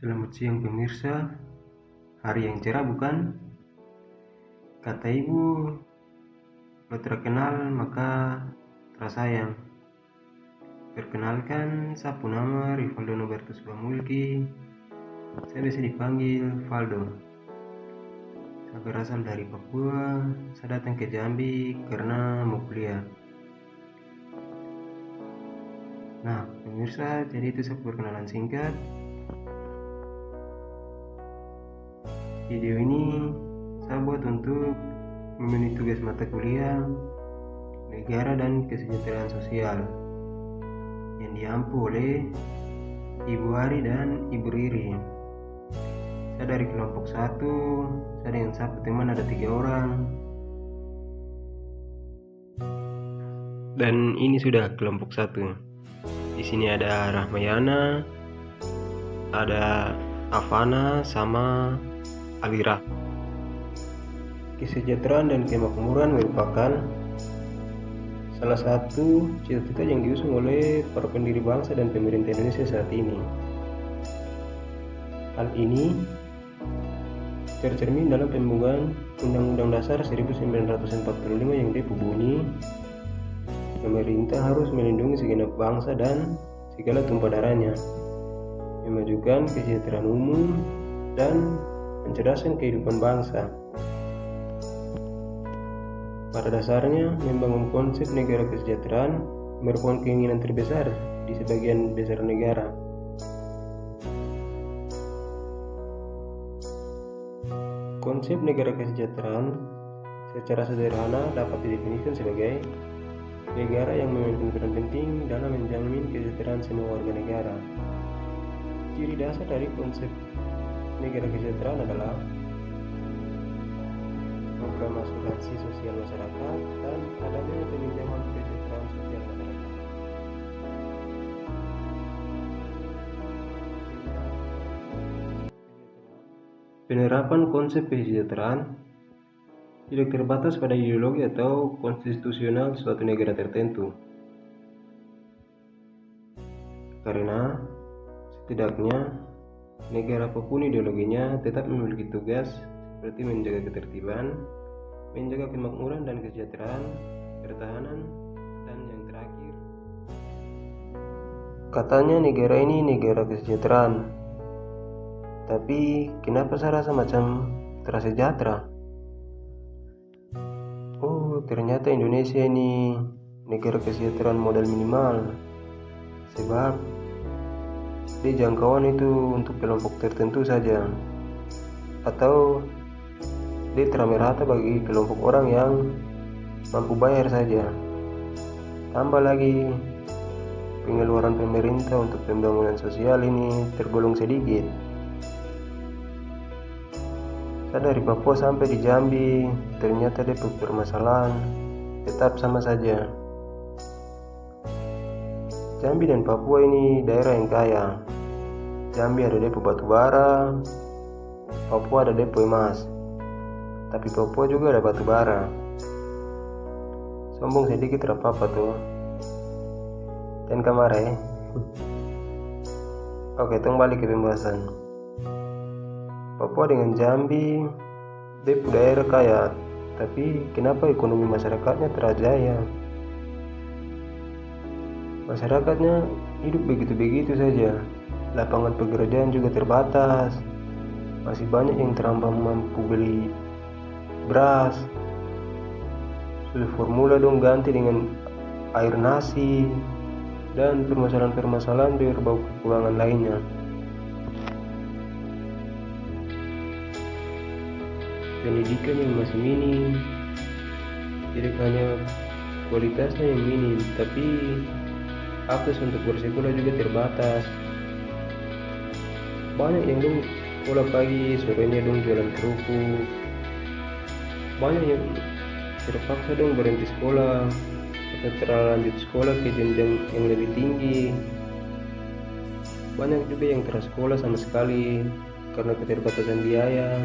Selamat siang pemirsa, hari yang cerah bukan? Kata ibu, kalau terkenal maka terasayang. Perkenalkan, sapu nama Rivaldo Nobertus Bamulki. Saya biasa dipanggil Valdo. Saya berasal dari Papua, saya datang ke Jambi karena mau kuliah. Nah, pemirsa, jadi itu saya perkenalan singkat. Video ini saya buat untuk memenuhi tugas mata kuliah negara dan kesejahteraan sosial yang diampu oleh Ibu Ari dan Ibu Riri. Saya dari kelompok 1, saya dengan satu teman ada 3 orang. Dan ini sudah kelompok 1. Di sini ada Rahmayana, ada Avana sama Alira. Kesejahteraan dan kemakmuran merupakan salah satu cita-cita yang diusung oleh para pendiri bangsa dan pemerintah Indonesia saat ini. Hal ini tercermin dalam pembukaan Undang-Undang Dasar 1945 yang berbunyi, pemerintah harus melindungi segenap bangsa dan segala tumpah darahnya, memajukan kesejahteraan umum dan mencerdaskan kehidupan bangsa. Pada dasarnya, membangun konsep negara kesejahteraan merupakan keinginan terbesar di sebagian besar negara. Konsep negara kesejahteraan secara sederhana dapat didefinisikan sebagai negara yang memainkan peran penting dalam menjamin kesejahteraan semua warga negara. Ciri dasar dari konsep negara kesejahteraan adalah program asuransi sosial masyarakat dan adanya peninjauan kesejahteraan sosial masyarakat. Penerapan konsep kesejahteraan tidak terbatas pada ideologi atau konstitusional suatu negara tertentu, karena setidaknya negara apapun ideologinya tetap memiliki tugas seperti menjaga ketertiban, menjaga kemakmuran dan kesejahteraan, pertahanan, dan yang terakhir, katanya negara ini negara kesejahteraan. Tapi kenapa saya rasa macam tersejahtera? Oh, ternyata Indonesia ini negara kesejahteraan modal minimal, sebab di jangkauan itu untuk kelompok tertentu saja, atau dia merata bagi kelompok orang yang mampu bayar saja. Tambah lagi pengeluaran pemerintah untuk pembangunan sosial ini tergolong sedikit. Saya dari Papua sampai di Jambi, ternyata dia permasalahan tetap sama saja. Jambi dan Papua ini daerah yang kaya. Jambi ada depo batu bara, Papua ada depo emas. Tapi Papua juga ada batu bara. Sombong sedikit apa-apa tuh. Dan kamar ya. Oke, tong balik ke pembahasan. Papua dengan Jambi, depo daerah kaya, tapi kenapa ekonomi masyarakatnya terajaya? Masyarakatnya hidup begitu-begitu saja. Lapangan pekerjaan juga terbatas. Masih banyak yang terhambat mampu beli beras. Sudah formula dong ganti dengan air nasi dan permasalahan-permasalahan berbau kekurangan lainnya. Pendidikan yang masih minim, tidak hanya kualitasnya yang minim, tapi akses untuk bersekolah juga terbatas. Banyak yang dong sekolah pagi, sorenya dong jualan kerupuk. Banyak yang terpaksa dong berhenti sekolah atau terlanjut sekolah ke jenjang yang lebih tinggi. Banyak juga yang tersekolah sama sekali karena keterbatasan biaya.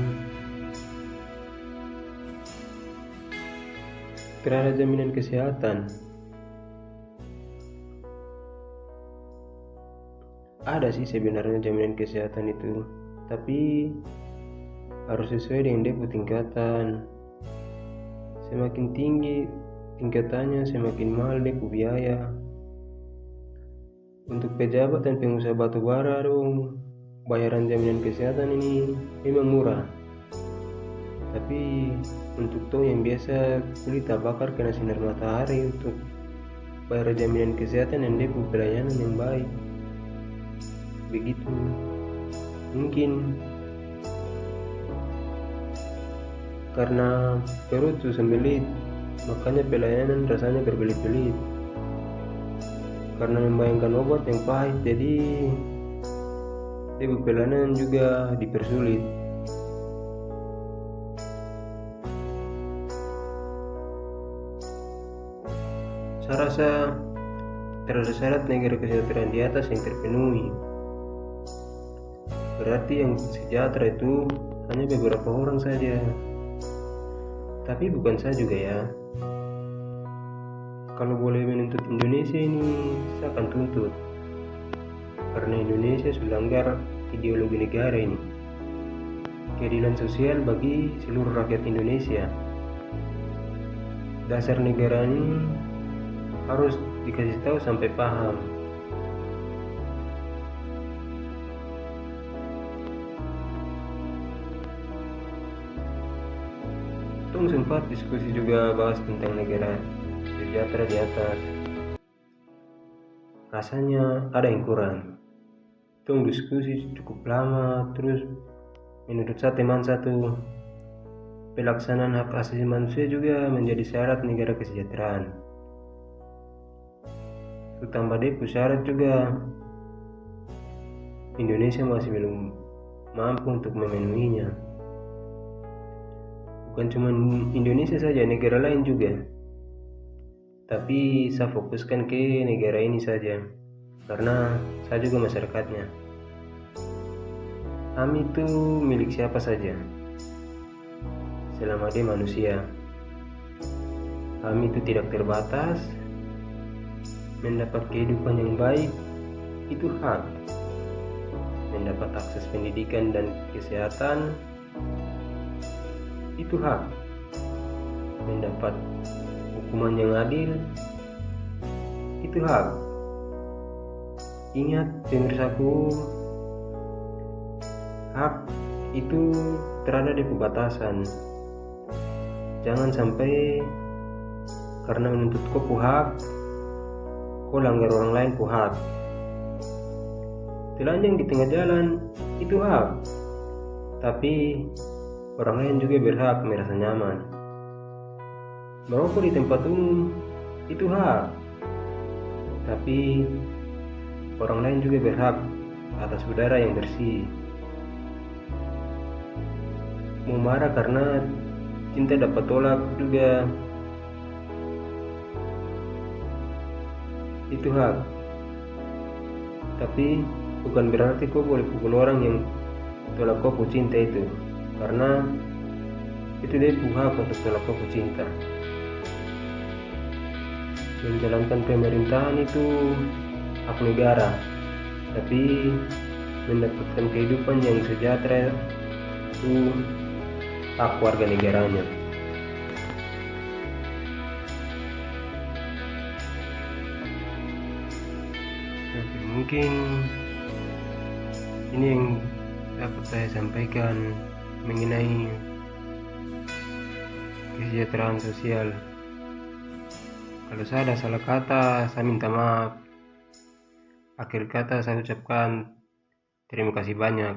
Tidak ada jaminan kesehatan. Ada sih sebenarnya jaminan kesehatan itu, tapi harus sesuai dengan DP tingkatan. Semakin tinggi tingkatannya, semakin mahal DP biaya. Untuk pejabat dan pengusaha batubara dong, bayaran jaminan kesehatan ini memang murah. Tapi untuk toh yang biasa kulit terbakar kena sinar matahari, untuk bayar jaminan kesehatan dan DP pelayanan yang baik, begitu. Mungkin karena perut tuh sembelit, makanya pelayanan rasanya berbelit-belit. Karena membayangkan obat yang pahit, jadi DP pelayanan juga dipersulit. Saya rasa terada syarat negara kesejahteraan di atas yang terpenuhi. Berarti yang sejahtera itu hanya beberapa orang saja. Tapi bukan saya juga ya. Kalau boleh menuntut Indonesia ini, saya akan tuntut. Karena Indonesia sudah langgar ideologi negara ini. Keadilan sosial bagi seluruh rakyat Indonesia. Dasar negara ini harus dikasih tahu sampai paham. Tong sempat diskusi juga bahas tentang negara sejahtera di atas. Rasanya ada yang kurang. Tong diskusi cukup lama, terus menurut saya teman satu, pelaksanaan hak asasi manusia juga menjadi syarat negara kesejahteraan. Tambah DP syarat juga, Indonesia masih belum mampu untuk memenuhinya. Bukan cuma Indonesia saja, negara lain juga. Tapi saya fokuskan ke negara ini saja, karena saya juga masyarakatnya. HAM itu milik siapa saja, selama dia manusia. HAM itu tidak terbatas. Mendapat kehidupan yang baik itu hak. Mendapat akses pendidikan dan kesehatan itu hak. Mendapat hukuman yang adil itu hak. Ingat pemirsaku, hak itu terada di pembatasan. Jangan sampai karena menuntut kau hak, kau langgar orang lain hak. Telanjang di tengah jalan itu hak, tapi orang lain juga berhak merasa nyaman. Merokok di tempat umum itu hak, tapi orang lain juga berhak atas udara yang bersih. Mau marah karena cinta dapat tolak juga itu hak. Tapi bukan berarti kau boleh pukul orang yang tolak kau cinta itu, karena itu dia hak untuk tolak kau cinta. Menjalankan pemerintahan itu hak negara, tapi mendapatkan kehidupan yang sejahtera itu hak warga negaranya. Mungkin ini yang dapat saya sampaikan mengenai kesejahteraan sosial. Kalau saya ada salah kata, saya minta maaf. Akhir kata saya ucapkan terima kasih banyak.